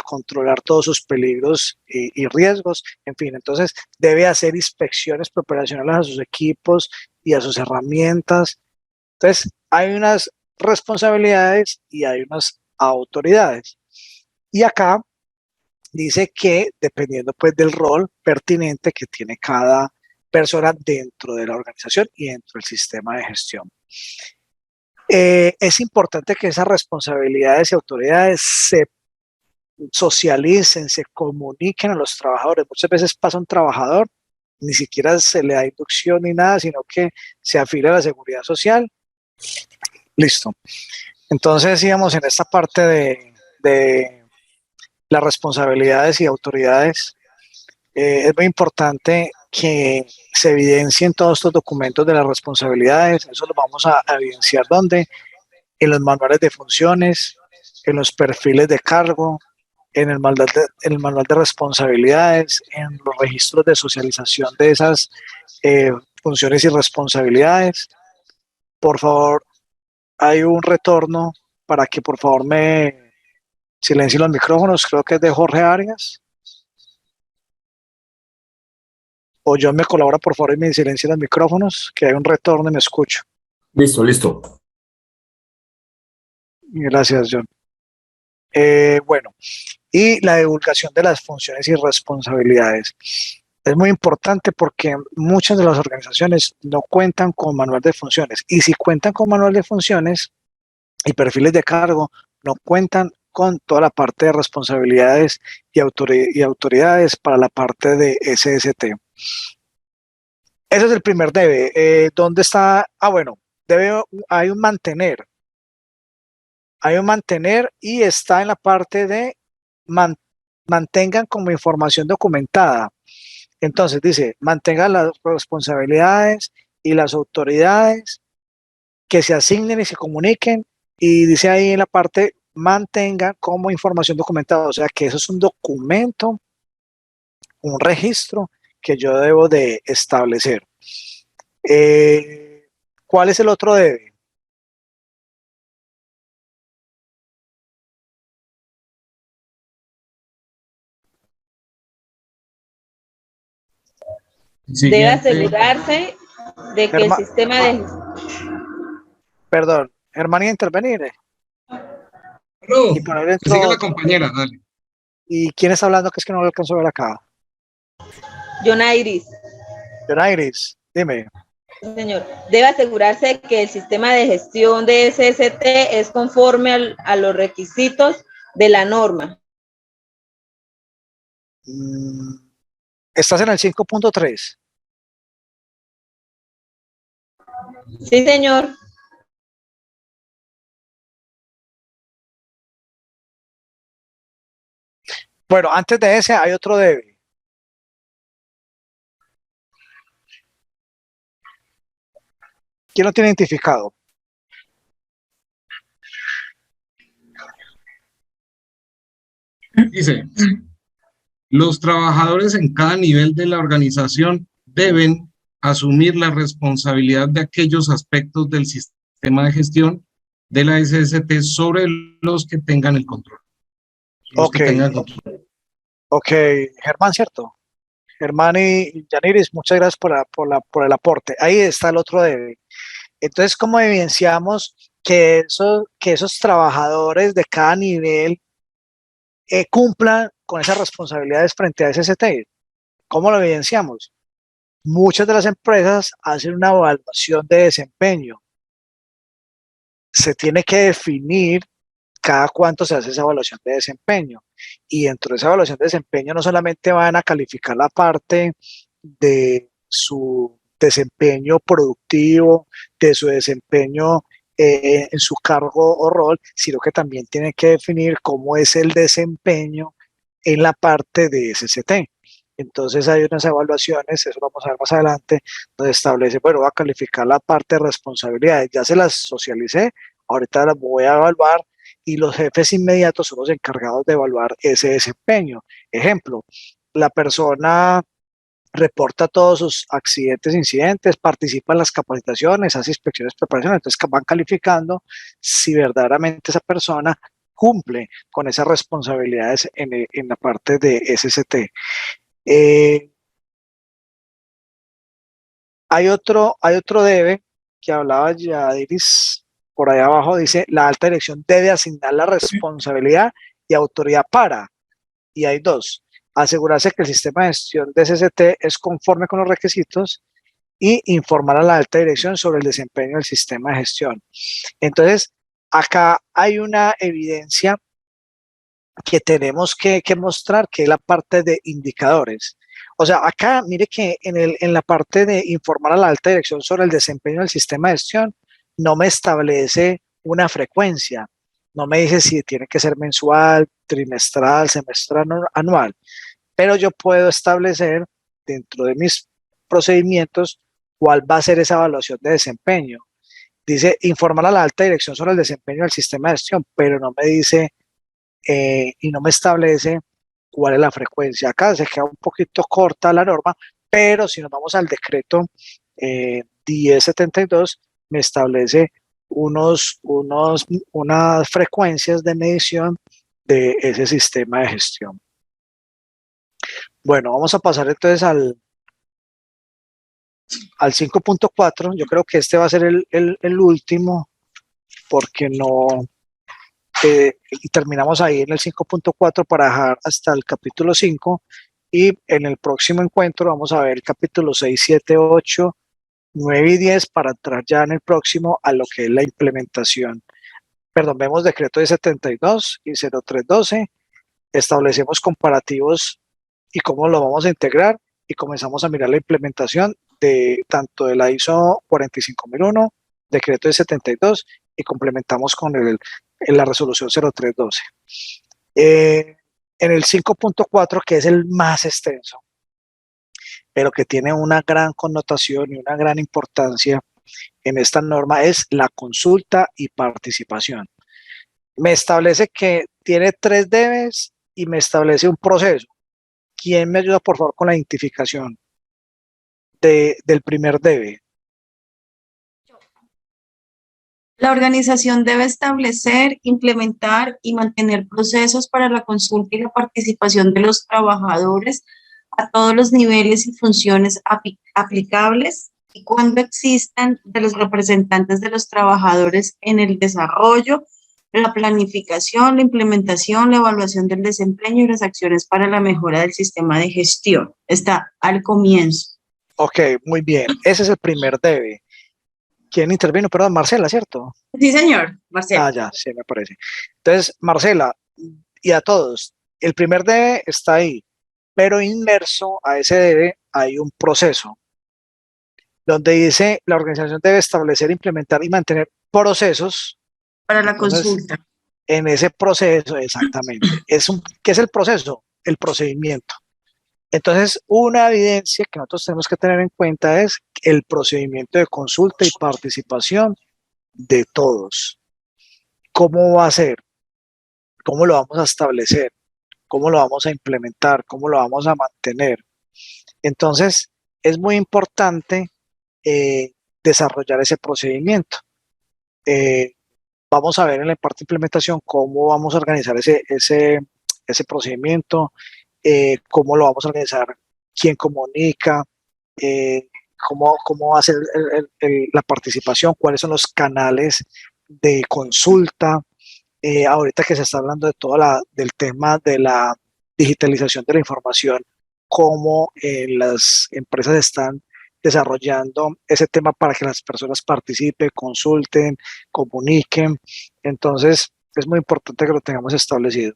controlar todos sus peligros y riesgos, en fin, entonces debe hacer inspecciones operacionales a sus equipos y a sus herramientas. Entonces, hay unas responsabilidades y hay unas autoridades. Y acá dice que dependiendo pues del rol pertinente que tiene cada persona dentro de la organización y dentro del sistema de gestión. Es importante que esas responsabilidades y autoridades se socialicen, se comuniquen a los trabajadores. Muchas veces pasa un trabajador, ni siquiera se le da inducción ni nada, sino que se afilia a la seguridad social. Listo. Entonces, íbamos en esta parte de las responsabilidades y autoridades. Es muy importante que se evidencien todos estos documentos de las responsabilidades. Eso lo vamos a evidenciar ¿dónde? En los manuales de funciones, en los perfiles de cargo, en el manual de responsabilidades, en los registros de socialización de esas funciones y responsabilidades. Por favor, hay un retorno para que por favor me silencien los micrófonos, creo que es de Jorge Arias. O John me colabora por favor y me silencien los micrófonos, que hay un retorno y me escucho. Listo, listo. Gracias, John. Bueno, y la divulgación de las funciones y responsabilidades. Es muy importante porque muchas de las organizaciones no cuentan con manual de funciones. Y si cuentan con manual de funciones y perfiles de cargo, no cuentan con toda la parte de responsabilidades y autoridades para la parte de SST. Ese es el primer debe. ¿Dónde está? Bueno, hay un mantener. Hay un mantener y está en la parte de mantengan como información documentada. Entonces dice, mantengan las responsabilidades y las autoridades que se asignen y se comuniquen, y dice ahí en la parte mantengan como información documentada, o sea que eso es un documento, un registro que yo debo de establecer. ¿Cuál es el otro debe? Debe asegurarse de que el sistema de... Perdón, Germán, intervenir. No, Y por ahí dentro, sigue la compañera, dale. ¿Y quién está hablando que es que no lo alcanzo a ver acá? John Iris. John Iris, dime. Señor, debe asegurarse de que el sistema de gestión de SST es conforme a los requisitos de la norma. Estás en el 5.3. Sí, señor. Bueno, antes de ese hay otro debe. ¿Quién lo tiene identificado? Dice, los trabajadores en cada nivel de la organización deben asumir la responsabilidad de aquellos aspectos del sistema de gestión de la SST sobre los que tengan el control. Los que Ok, tengan control. ok, Germán, ¿cierto? Germán y Yaniris, muchas gracias por el aporte. Ahí está el otro debe. Entonces, ¿cómo evidenciamos que esos trabajadores de cada nivel cumplan con esas responsabilidades frente a SST? ¿Cómo lo evidenciamos? Muchas de las empresas hacen una evaluación de desempeño. Se tiene que definir cada cuánto se hace esa evaluación de desempeño. Y dentro de esa evaluación de desempeño no solamente van a calificar la parte de su desempeño productivo, de su desempeño en su cargo o rol, sino que también tiene que definir cómo es el desempeño en la parte de SST. Entonces hay unas evaluaciones, eso lo vamos a ver más adelante, donde establece, bueno, va a calificar la parte de responsabilidades, ya se las socialicé, ahorita las voy a evaluar y los jefes inmediatos son los encargados de evaluar ese desempeño. Ejemplo, la persona reporta todos sus accidentes, incidentes, participa en las capacitaciones, hace inspecciones, preparaciones, entonces van calificando si verdaderamente esa persona cumple con esas responsabilidades en la parte de SST. Hay otro debe que hablaba ya Iris por ahí abajo, dice, la alta dirección debe asignar la responsabilidad y autoridad para, y hay dos, asegurarse que el sistema de gestión de SST es conforme con los requisitos y informar a la alta dirección sobre el desempeño del sistema de gestión. Entonces, acá hay una evidencia que tenemos que mostrar, que es la parte de indicadores. O sea, acá mire que en la parte de informar a la alta dirección sobre el desempeño del sistema de gestión, no me establece una frecuencia, no me dice si tiene que ser mensual, trimestral, semestral, anual, pero yo puedo establecer dentro de mis procedimientos cuál va a ser esa evaluación de desempeño. Dice informar a la alta dirección sobre el desempeño del sistema de gestión, pero no me dice y no me establece cuál es la frecuencia. Acá se queda un poquito corta la norma, pero si nos vamos al decreto 1072, me establece unas frecuencias de medición de ese sistema de gestión. Bueno, vamos a pasar entonces al 5.4. Yo creo que este va a ser el último, porque no, y terminamos ahí en el 5.4 para dejar hasta el capítulo 5 y en el próximo encuentro vamos a ver el capítulo 6, 7, 8, 9 y 10 para entrar ya en el próximo a lo que es la implementación. Perdón, vemos decreto de 72 y 0312, establecemos comparativos y cómo lo vamos a integrar y comenzamos a mirar la implementación de tanto de la ISO 45001, decreto de 72 y complementamos con en la resolución 0312. En el 5.4, que es el más extenso, pero que tiene una gran connotación y una gran importancia en esta norma, es la consulta y participación. Me establece que tiene 3 debes y me establece un proceso. ¿Quién me ayuda, por favor, con la identificación del primer debe? La organización debe establecer, implementar y mantener procesos para la consulta y la participación de los trabajadores a todos los niveles y funciones aplicables y cuando existan de los representantes de los trabajadores en el desarrollo, la planificación, la implementación, la evaluación del desempeño y las acciones para la mejora del sistema de gestión. Está al comienzo. Ok, muy bien. Ese es el primer debe. ¿Quién intervino? Perdón, Marcela, ¿cierto? Sí, señor, Marcela. Ah, ya, sí, me parece. Entonces, Marcela, y a todos, el primer debe está ahí, pero inmerso a ese debe hay un proceso. donde dice la organización debe establecer, implementar y mantener procesos para la Entonces, consulta. en ese proceso, exactamente. ¿Qué es el proceso? El procedimiento. Entonces, una evidencia que nosotros tenemos que tener en cuenta es el procedimiento de consulta y participación de todos. ¿Cómo va a ser? ¿Cómo lo vamos a establecer? ¿Cómo lo vamos a implementar? ¿Cómo lo vamos a mantener? Entonces, es muy importante desarrollar ese procedimiento. Vamos a ver en la parte de implementación cómo vamos a organizar ese procedimiento, cómo lo vamos a organizar, quién comunica, cómo va a ser la participación, cuáles son los canales de consulta. Ahorita que se está hablando de del tema de la digitalización de la información, cómo las empresas están desarrollando ese tema para que las personas participen, consulten, comuniquen. Entonces, es muy importante que lo tengamos establecido.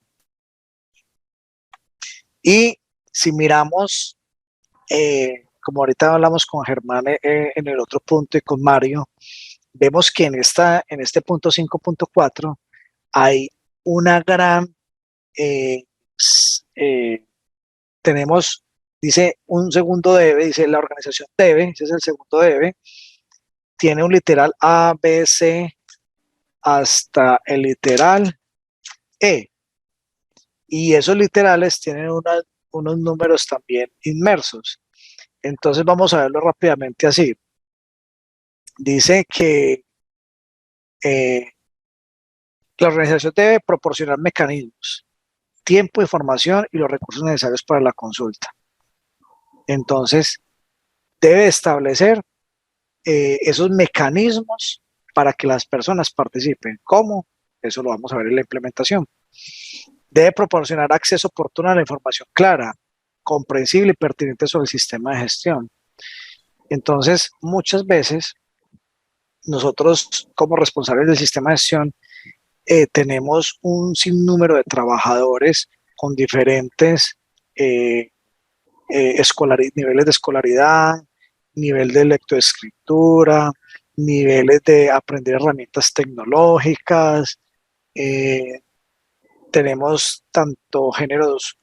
Y si miramos, como ahorita hablamos con Germán en el otro punto y con Mario, vemos que en este punto 5.4 hay una gran, tenemos, dice un segundo debe, dice la organización debe, ese es el segundo debe, tiene un literal A, B, C, hasta el literal E. Y esos literales tienen unos números también inmersos. Entonces vamos a verlo rápidamente así. Dice que la organización debe proporcionar mecanismos, tiempo, información y los recursos necesarios para la consulta. Entonces, debe establecer esos mecanismos para que las personas participen. ¿Cómo? Eso lo vamos a ver en la implementación. Debe proporcionar acceso oportuno a la información clara, comprensible y pertinente sobre el sistema de gestión. Entonces, muchas veces, nosotros como responsables del sistema de gestión, tenemos un sinnúmero de trabajadores con diferentes niveles de escolaridad, nivel de lectoescritura, niveles de aprender herramientas tecnológicas. Tenemos tanto géneros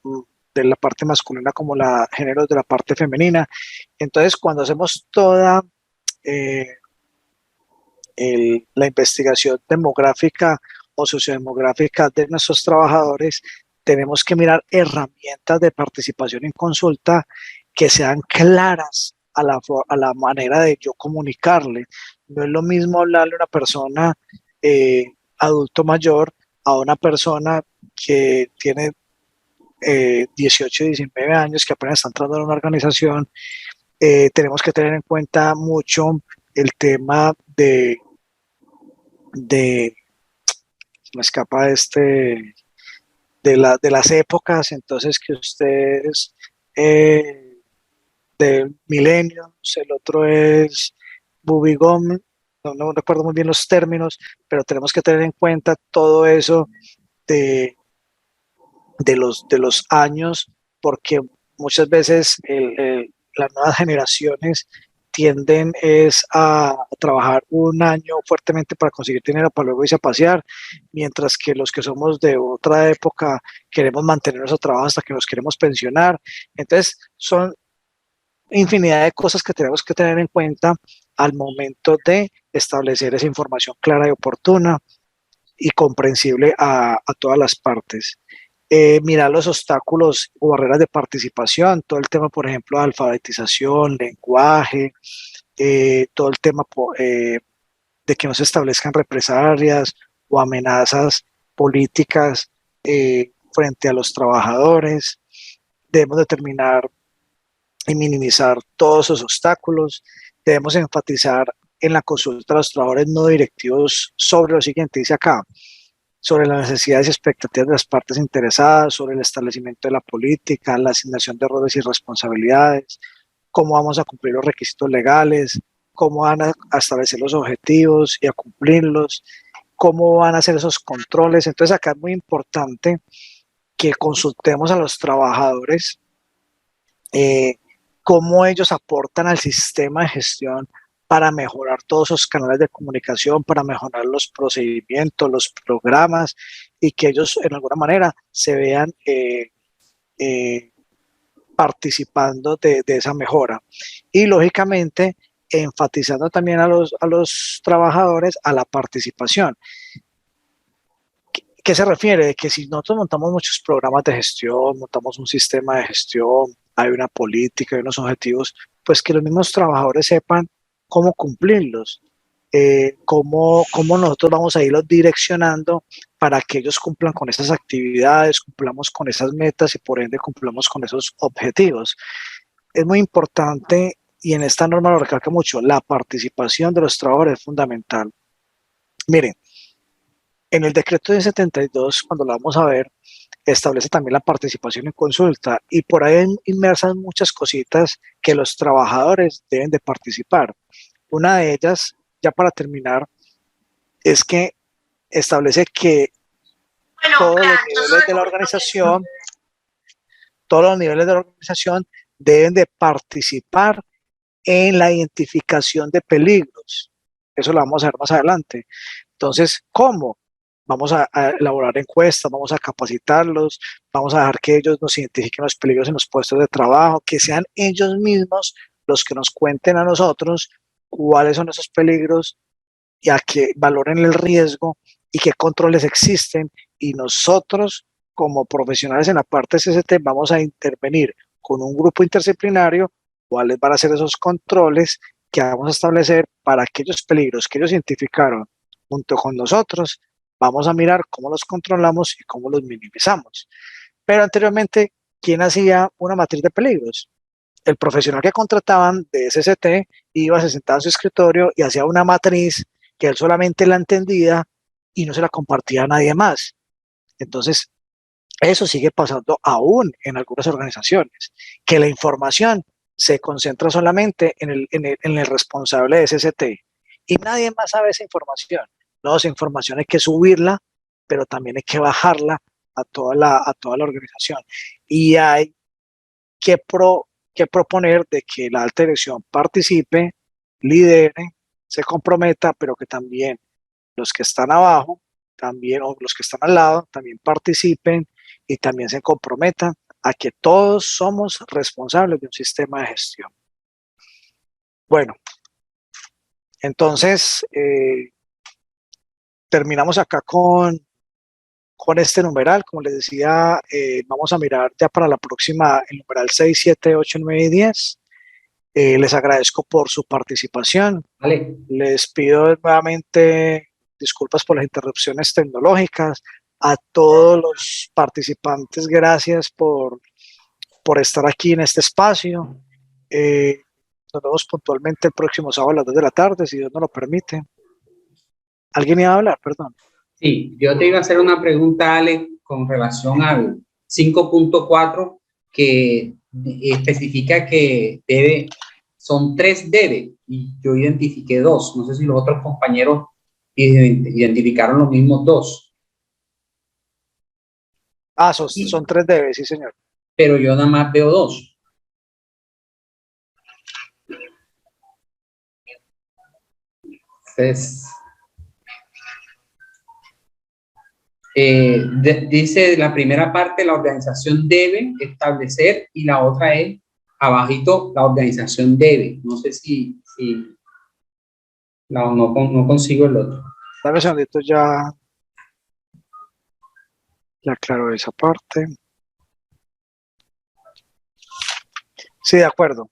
de la parte masculina como géneros de la parte femenina. Entonces, cuando hacemos toda la investigación demográfica o sociodemográfica de nuestros trabajadores, tenemos que mirar herramientas de participación en consulta que sean claras a la manera de yo comunicarle. No es lo mismo hablarle a una persona adulto mayor a una persona que tiene 18, 19 años, que apenas está entrando en una organización. Tenemos que tener en cuenta mucho el tema de me escapa de las épocas, entonces que ustedes de Millennials, el otro es Bubigom, no recuerdo muy bien los términos, pero tenemos que tener en cuenta todo eso de los años, porque muchas veces las nuevas generaciones tienden a trabajar un año fuertemente para conseguir dinero para luego irse a pasear, mientras que los que somos de otra época queremos mantener nuestro trabajo hasta que nos queremos pensionar. Entonces, son infinidad de cosas que tenemos que tener en cuenta al momento de establecer esa información clara y oportuna y comprensible a todas las partes. Mirar los obstáculos o barreras de participación, todo el tema, por ejemplo, de alfabetización, lenguaje, todo el tema de que no se establezcan represalias o amenazas políticas frente a los trabajadores. Debemos determinar y minimizar todos esos obstáculos. Debemos enfatizar en la consulta a los trabajadores no directivos sobre lo siguiente, dice acá, sobre las necesidades y expectativas de las partes interesadas, sobre el establecimiento de la política, la asignación de roles y responsabilidades, cómo vamos a cumplir los requisitos legales, cómo van a establecer los objetivos y a cumplirlos, cómo van a hacer esos controles. Entonces acá es muy importante que consultemos a los trabajadores cómo ellos aportan al sistema de gestión para mejorar todos esos canales de comunicación, para mejorar los procedimientos, los programas, y que ellos en alguna manera se vean participando de esa mejora. Y lógicamente enfatizando también a los trabajadores a la participación. ¿Qué se refiere? De que si nosotros montamos muchos programas de gestión, montamos un sistema de gestión, hay una política, hay unos objetivos, pues que los mismos trabajadores sepan cómo cumplirlos, cómo nosotros vamos a irlos direccionando para que ellos cumplan con esas actividades, cumplamos con esas metas y por ende cumplamos con esos objetivos. Es muy importante, y en esta norma lo recalca mucho, la participación de los trabajadores es fundamental. Miren, en el decreto de 72, cuando lo vamos a ver, establece también la participación en consulta, y por ahí inmersas muchas cositas que los trabajadores deben de participar. Una de ellas, ya para terminar, es que establece que todos los niveles de la organización, deben de participar en la identificación de peligros. Eso lo vamos a ver más adelante. Entonces, ¿cómo? Vamos a elaborar encuestas, vamos a capacitarlos, vamos a dejar que ellos nos identifiquen los peligros en los puestos de trabajo, que sean ellos mismos los que nos cuenten a nosotros cuáles son esos peligros y a que valoren el riesgo y qué controles existen, y nosotros como profesionales en la parte CCT vamos a intervenir con un grupo interdisciplinario cuáles van a ser esos controles que vamos a establecer para aquellos peligros que ellos identificaron junto con nosotros. Vamos a mirar cómo los controlamos y cómo los minimizamos. Pero anteriormente, ¿quién hacía una matriz de peligros? El profesional que contrataban de SCT iba, se sentaba en su escritorio y hacía una matriz que él solamente la entendía y no se la compartía a nadie más. Entonces, eso sigue pasando aún en algunas organizaciones, que la información se concentra solamente en el responsable de SCT y nadie más sabe esa información. No, esa información hay que subirla, pero también hay que bajarla a toda la organización. Y hay que proponer de que la alta dirección participe, lidere, se comprometa, pero que también los que están abajo, también, o los que están al lado, también participen y también se comprometan a que todos somos responsables de un sistema de gestión. Bueno, entonces terminamos acá con este numeral. Como les decía, vamos a mirar ya para la próxima el numeral 6, 7, 8, 9 y 10. Les agradezco por su participación. Vale. Les pido nuevamente disculpas por las interrupciones tecnológicas. A todos los participantes, gracias por estar aquí en este espacio. Nos vemos puntualmente el próximo sábado a las 2 de la tarde, si Dios nos lo permite. ¿Alguien iba a hablar? Perdón. Sí, yo te iba a hacer una pregunta, Ale, con relación al 5.4, que especifica que son 3 debe, y yo identifiqué 2. No sé si los otros compañeros identificaron los mismos 2. Ah, son 3 debe, sí, señor. Pero yo nada más veo 2. Entonces, dice la primera parte, la organización debe establecer, y la otra es abajito, la organización debe. No sé si no consigo el otro. Dame un segundito, ya aclaro esa parte. Sí, de acuerdo.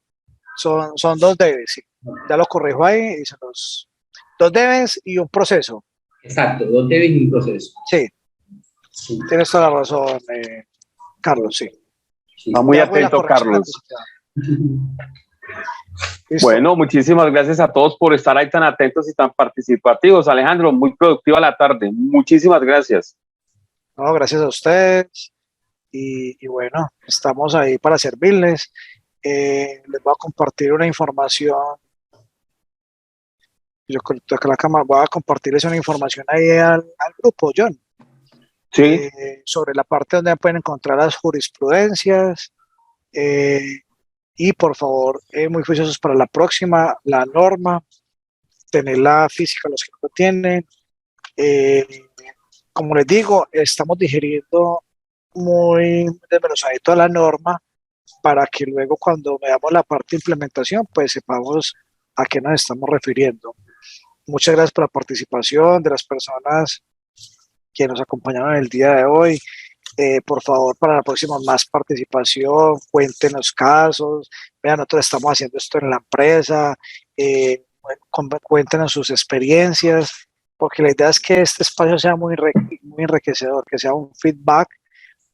Son 2 debes, sí. Ya lo corrijo ahí, y son 2 debes y un proceso. Exacto, 2 debes y un proceso. Sí. Sí. Tienes toda la razón, Carlos, sí. Está muy atento, Carlos. Bueno, muchísimas gracias a todos por estar ahí tan atentos y tan participativos. Alejandro, muy productiva la tarde. Muchísimas gracias. No, gracias a ustedes. Y bueno, estamos ahí para servirles. Les voy a compartir una información. Yo con la cámara voy a compartirles una información ahí al grupo, John. Sí. Sobre la parte donde pueden encontrar las jurisprudencias, y por favor, muy juiciosos para la próxima, la norma. tener la física los que no lo tienen. Como les digo, estamos digiriendo muy desmenuzadito la norma para que luego cuando veamos la parte de implementación, pues sepamos a qué nos estamos refiriendo. Muchas gracias por la participación de las personas que nos acompañaron el día de hoy. Por favor, para la próxima, más participación, cuéntenos casos. Vean, nosotros estamos haciendo esto en la empresa, cuéntenos sus experiencias, porque la idea es que este espacio sea muy enriquecedor, que sea un feedback.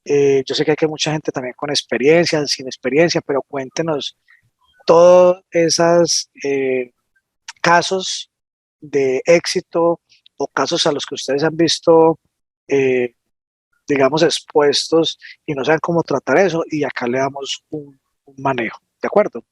Yo sé que hay mucha gente también con experiencia, sin experiencia, pero cuéntenos todos esos casos de éxito o casos a los que ustedes han visto, digamos, expuestos y no saben cómo tratar eso, y acá le damos un manejo, ¿de acuerdo?